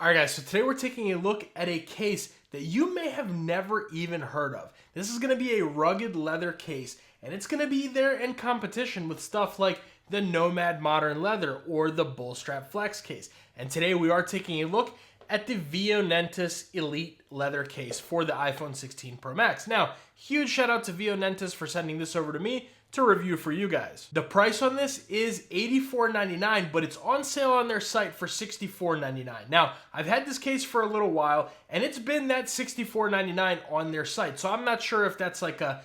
All right, guys, so today we're taking a look at a case that you may have never even heard of. This is going to be a rugged leather case, and it's going to be there in competition with stuff like the Nomad Modern Leather or the Bullstrap Flex case. And today we are taking a look at the Vionentus Elite leather case for the iPhone 16 Pro Max. Now, huge shout out to Vionentus for sending this over to me to review for you guys. The price on this is $84.99, but it's on sale on their site for $64.99. Now, I've had this case for a little while, and it's been that $64.99 on their site. So I'm not sure if that's like a,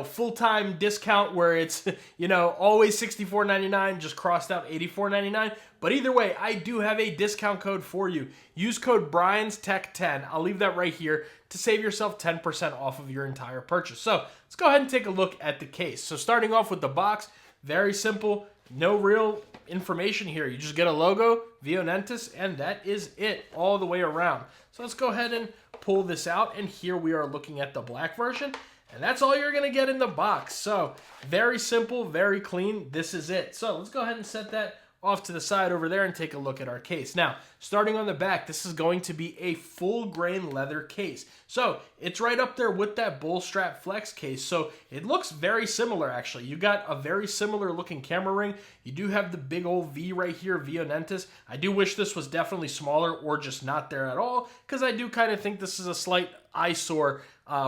full-time discount where it's, always $64.99, just crossed out $84.99. But either way, I do have a discount code for you. Use code BriansTech10. I'll leave that right here to save yourself 10% off of your entire purchase. So let's go ahead and take a look at the case. So starting off with the box, very simple, no real information here. You just get a logo, Vionentus, and that is it all the way around. So let's go ahead and pull this out, and here we are looking at the black version. And that's all you're going to get in the box. So very simple, very clean. This is it. So let's go ahead and set that off to the side over there and take a look at our case. Now, starting on the back, this is going to be a full grain leather case. So it's right up there with that Bullstrap Flex case. So it looks very similar, actually. You got a very similar looking camera ring. You do have the big old V right here, Vionentus. I do wish this was definitely smaller or just not there at all, because I do kind of think this is a slight eyesore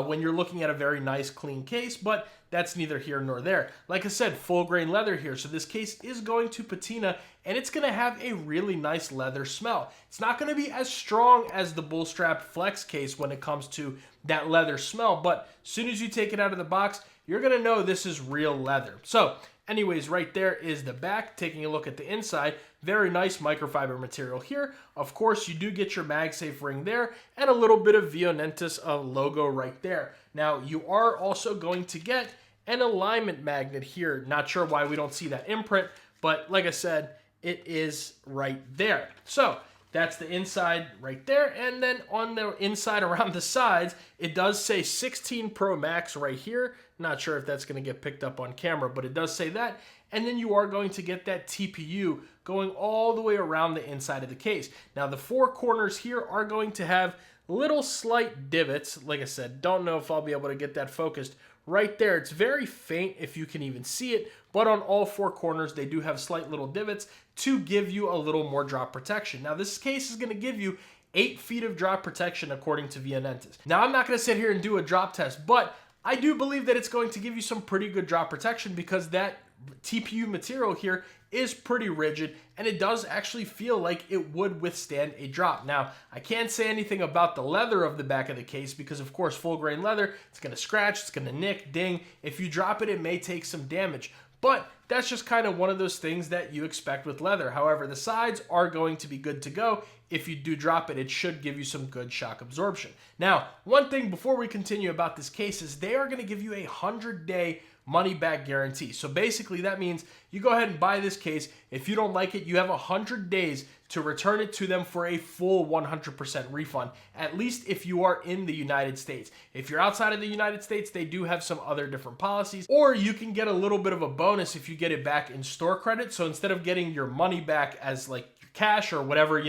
when you're looking at a very nice clean case, but that's neither here nor there. Like I said, full grain leather here. So this case is going to patina, and it's going to have a really nice leather smell. It's not going to be as strong as the Bullstrap Flex case when it comes to that leather smell, but as soon as you take it out of the box, you're going to know this is real leather. So anyways, right there is the back. Taking a look at the inside, very nice microfiber material here. Of course, you do get your MagSafe ring there and a little bit of Vionentus logo right there. Now, you are also going to get an alignment magnet here. Not sure why we don't see that imprint, but like I said, it is right there. So that's the inside right there. And then on the inside around the sides, it does say 16 Pro Max right here. Not sure if that's going to get picked up on camera, but it does say that. And then you are going to get that TPU going all the way around the inside of the case. Now, the four corners here are going to have little slight divots. Like I said, don't know if I'll be able to get that focused right there. It's very faint if you can even see it, but on all four corners, they do have slight little divots to give you a little more drop protection. Now, this case is going to give you 8 feet of drop protection according to Vionentus. Now, I'm not going to sit here and do a drop test, but I do believe that it's going to give you some pretty good drop protection because that TPU material here is pretty rigid, and it does actually feel like it would withstand a drop. Now, I can't say anything about the leather of the back of the case because, of course, full grain leather, it's going to scratch, it's going to nick, ding. If you drop it, it may take some damage. But that's just kind of one of those things that you expect with leather. However, the sides are going to be good to go. If you do drop it, it should give you some good shock absorption. Now, one thing before we continue about this case is they are going to give you a 100-day money-back guarantee. So basically, that means you go ahead and buy this case. If you don't like it, you have 100 days to return it to them for a full 100% refund, at least if you are in the United States. If you're outside of the United States, they do have some other different policies, or you can get a little bit of a bonus if you get it back in store credit. So instead of getting your money back as like your cash or whatever,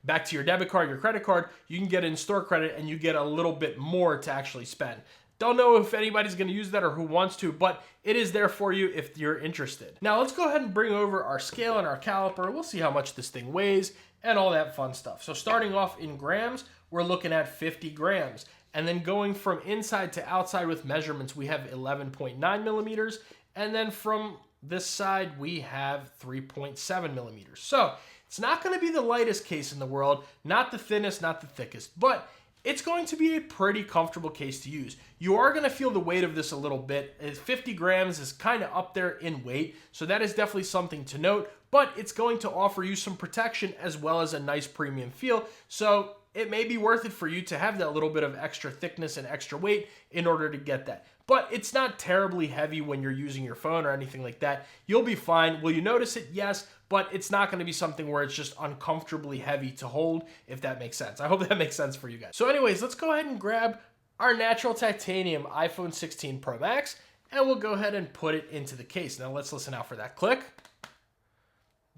back to your debit card, your credit card, you can get it in store credit and you get a little bit more to actually spend. Don't know if anybody's going to use that or who wants to, but it is there for you if you're interested. Now let's go ahead and bring over our scale and our caliper. We'll see how much this thing weighs and all that fun stuff. So starting off in grams, we're looking at 50 grams. And then going from inside to outside with measurements, we have 11.9 millimeters. And then from this side, we have 3.7 millimeters. So it's not going to be the lightest case in the world, not the thinnest, not the thickest, but it's going to be a pretty comfortable case to use. You are going to feel the weight of this a little bit. 50 grams is kind of up there in weight, so that is definitely something to note, but it's going to offer you some protection as well as a nice premium feel, so it may be worth it for you to have that little bit of extra thickness and extra weight in order to get that. But it's not terribly heavy when you're using your phone or anything like that. You'll be fine. Will you notice it? Yes, but it's not going to be something where it's just uncomfortably heavy to hold, if that makes sense. I hope that makes sense for you guys. So anyways, let's go ahead and grab our natural titanium iPhone 16 Pro Max, and we'll go ahead and put it into the case. Now let's listen out for that click.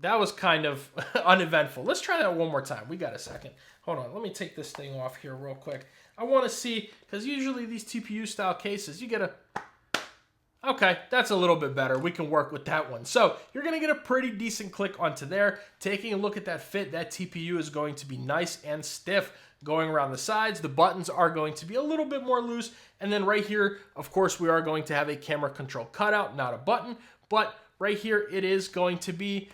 That was kind of uneventful. Let's try that one more time. We got a second. Hold on, let me take this thing off here real quick. I want to see, because usually these TPU style cases, you get a... Okay, that's a little bit better. We can work with that one. So you're going to get a pretty decent click onto there. Taking a look at that fit, that TPU is going to be nice and stiff going around the sides. The buttons are going to be a little bit more loose. And then right here, of course, we are going to have a camera control cutout, not a button. But right here, it is going to be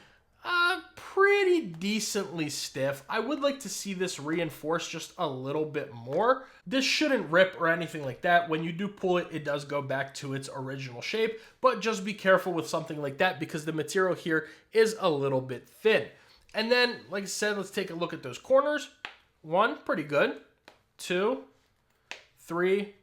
pretty decently stiff. I would like to see this reinforced just a little bit more. This shouldn't rip or anything like that. When you do pull it, it does go back to its original shape, but just be careful with something like that because the material here is a little bit thin. And then, like I said, let's take a look at those corners. 1, pretty good. 2, 3,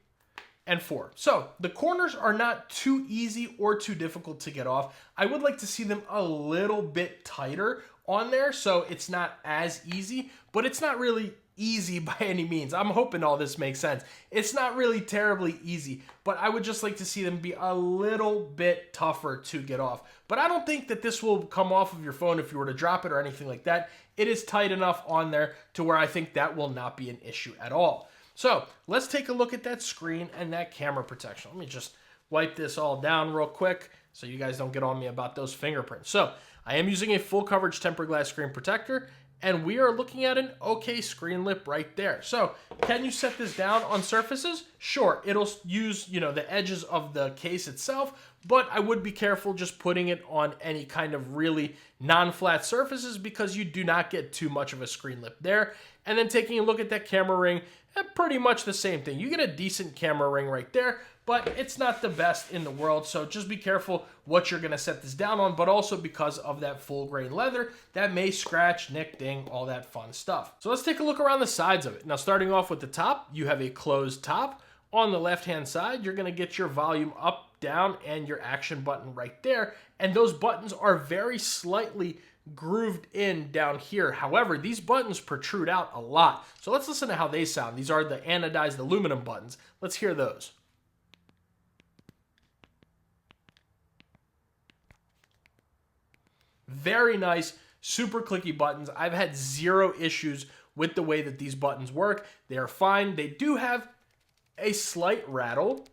and 4. So the corners are not too easy or too difficult to get off. I would like to see them a little bit tighter on there so it's not as easy, but it's not really easy by any means. I'm hoping all this makes sense. It's not really terribly easy, but I would just like to see them be a little bit tougher to get off. But I don't think that this will come off of your phone if you were to drop it or anything like that. It is tight enough on there to where I think that will not be an issue at all. So let's take a look at that screen and that camera protection. Let me just wipe this all down real quick so you guys don't get on me about those fingerprints. So I am using a full coverage tempered glass screen protector, and we are looking at an okay screen lip right there. So can you set this down on surfaces? Sure, it'll use, the edges of the case itself, but I would be careful just putting it on any kind of really non-flat surfaces because you do not get too much of a screen lip there. And then taking a look at that camera ring, pretty much the same thing. You get a decent camera ring right there, but it's not the best in the world, so just be careful what you're going to set this down on, but also because of that full grain leather, that may scratch, nick, ding, all that fun stuff. So let's take a look around the sides of it. Now, starting off with the top, you have a closed top. On the left-hand side, you're going to get your volume up, down, and your action button right there, and those buttons are very slightly grooved in down here. However, these buttons protrude out a lot. So let's listen to how they sound. These are the anodized aluminum buttons. Let's hear those. Very nice, super clicky buttons. I've had zero issues with the way that these buttons work. They are fine. They do have a slight rattle,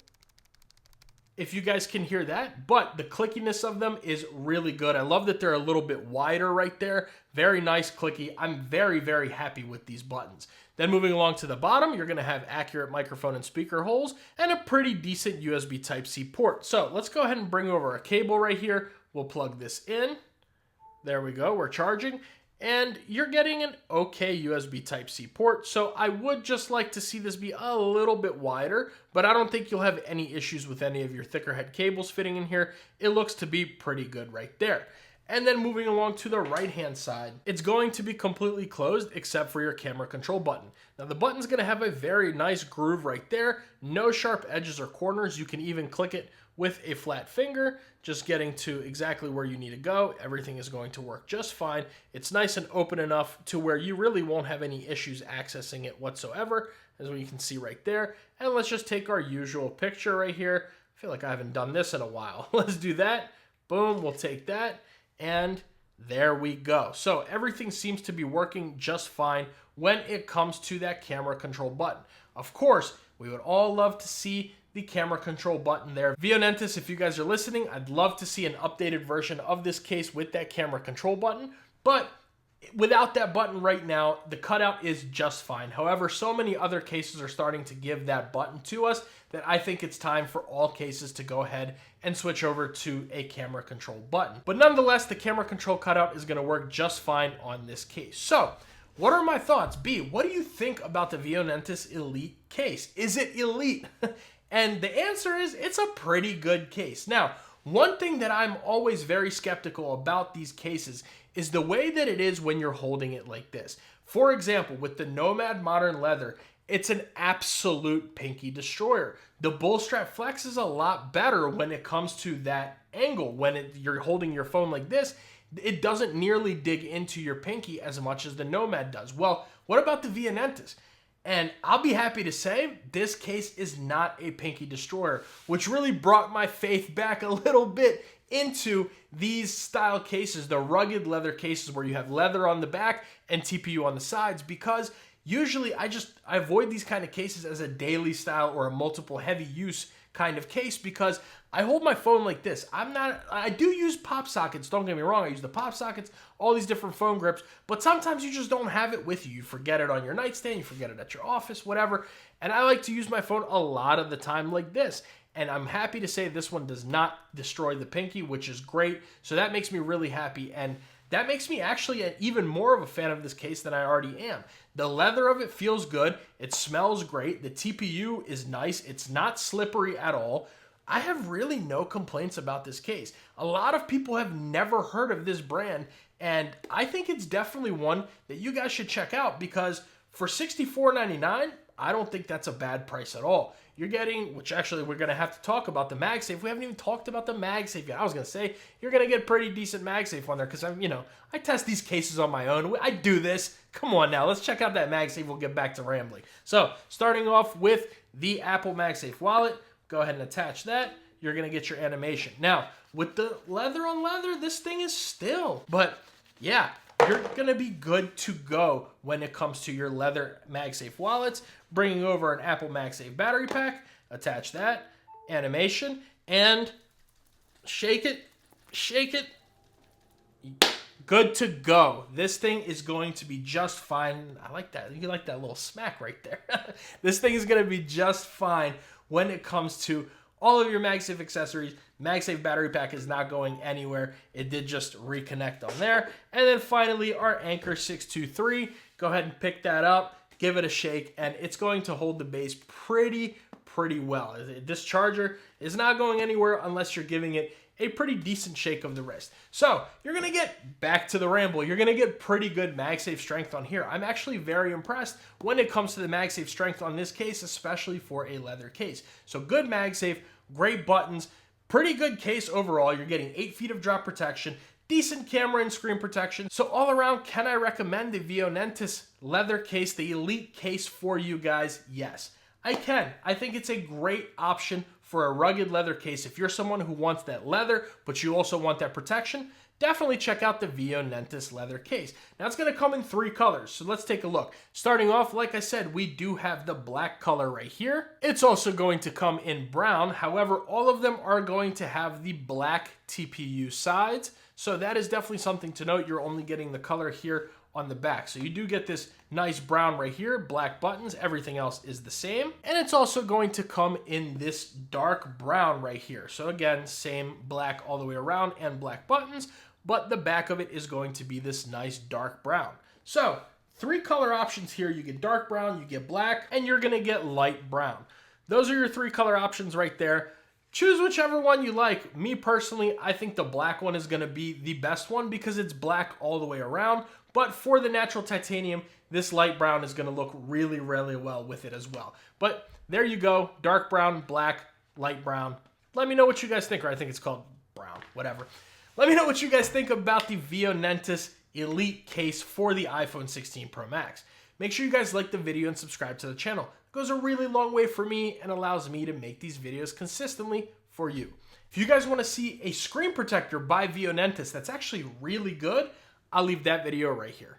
if you guys can hear that, but the clickiness of them is really good. I love that they're a little bit wider right there. Very nice clicky. I'm very, very happy with these buttons. Then moving along to the bottom, you're gonna have accurate microphone and speaker holes and a pretty decent USB Type-C port. So let's go ahead and bring over a cable right here. We'll plug this in. There we go, we're charging. And you're getting an okay USB Type-C port, so I would just like to see this be a little bit wider, but I don't think you'll have any issues with any of your thicker head cables fitting in here. It looks to be pretty good right there. And then moving along to the right-hand side, it's going to be completely closed except for your camera control button. Now the button's gonna have a very nice groove right there, no sharp edges or corners. You can even click it with a flat finger, just getting to exactly where you need to go. Everything is going to work just fine. It's nice and open enough to where you really won't have any issues accessing it whatsoever, as you can see right there. And let's just take our usual picture right here. I feel like I haven't done this in a while. Let's do that. Boom, we'll take that. And there we go. So everything seems to be working just fine when it comes to that camera control button. Of course, we would all love to see the camera control button there. Vionentus, if you guys are listening, I'd love to see an updated version of this case with that camera control button, but without that button right now, the cutout is just fine. However, so many other cases are starting to give that button to us that I think it's time for all cases to go ahead and switch over to a camera control button. But nonetheless, the camera control cutout is gonna work just fine on this case. So, what are my thoughts? B, what do you think about the Vionentus Elite case? Is it elite? And the answer is, it's a pretty good case. Now, one thing that I'm always very skeptical about these cases is the way that it is when you're holding it like this. For example, with the Nomad Modern Leather, it's an absolute pinky destroyer. The bull strap flex is a lot better when it comes to that angle. When you're holding your phone like this, it doesn't nearly dig into your pinky as much as the Nomad does. Well, what about the Vionentus? And I'll be happy to say this case is not a pinky destroyer, which really brought my faith back a little bit into these style cases, the rugged leather cases where you have leather on the back and TPU on the sides, because Usually I avoid these kind of cases as a daily style or a multiple heavy use kind of case because I hold my phone like this. I do use pop sockets, don't get me wrong. I use the pop sockets, all these different phone grips, but sometimes you just don't have it with you. You forget it on your nightstand, you forget it at your office, whatever. And I like to use my phone a lot of the time like this. And I'm happy to say this one does not destroy the pinky, which is great. So that makes me really happy. And that makes me actually even more of a fan of this case than I already am. The leather of it feels good. It smells great. The TPU is nice. It's not slippery at all. I have really no complaints about this case. A lot of people have never heard of this brand, and I think it's definitely one that you guys should check out because for $64.99, I don't think that's a bad price at all. You're getting, which actually we're going to have to talk about the MagSafe. We haven't even talked about the MagSafe yet. I was going to say, you're going to get pretty decent MagSafe on there because I test these cases on my own. I do this. Come on now, let's check out that MagSafe. We'll get back to rambling. So starting off with the Apple MagSafe wallet, go ahead and attach that. You're going to get your animation. Now, with the leather on leather, this thing is still, but yeah, you're going to be good to go when it comes to your leather MagSafe wallets. Bringing over an Apple MagSafe battery pack, attach that, animation, and shake it, good to go. This thing is going to be just fine. I like that. You like that little smack right there. This thing is going to be just fine when it comes to all of your MagSafe accessories. MagSafe battery pack is not going anywhere. It did just reconnect on there. And then finally, our Anchor 623. Go ahead and pick that up, give it a shake, and it's going to hold the base pretty well. This charger is not going anywhere unless you're giving it a pretty decent shake of the wrist. So you're going to get, back to the ramble, you're going to get pretty good MagSafe strength on here. I'm actually very impressed when it comes to the MagSafe strength on this case, especially for a leather case. So good MagSafe, great buttons, pretty good case overall. You're getting 8 feet of drop protection, decent camera and screen protection. So all around, can I recommend the Vionentus leather case, the Elite case for you guys? Yes, I can. I think it's a great option for a rugged leather case. If you're someone who wants that leather, but you also want that protection, definitely check out the Vionentus leather case. Now it's going to come in 3 colors, so let's take a look. Starting off, like I said, we do have the black color right here. It's also going to come in brown. However, all of them are going to have the black TPU sides. So that is definitely something to note. You're only getting the color here on the back. So you do get this nice brown right here, black buttons, everything else is the same. And it's also going to come in this dark brown right here. So again, same black all the way around and black buttons, but the back of it is going to be this nice dark brown. So 3 color options here. You get dark brown, you get black, and you're gonna get light brown. Those are your 3 color options right there. Choose whichever one you like. Me personally, I think the black one is going to be the best one because it's black all the way around. But for the natural titanium, this light brown is going to look really well with it as well. But there you go. Dark brown, black, light brown. Let me know what you guys think, or I think it's called brown, whatever. Let me know what you guys think about the Vionentus Elite case for the iPhone 16 Pro Max. Make sure you guys like the video and subscribe to the channel. It goes a really long way for me and allows me to make these videos consistently for you. If you guys want to see a screen protector by Vionentus that's actually really good, I'll leave that video right here.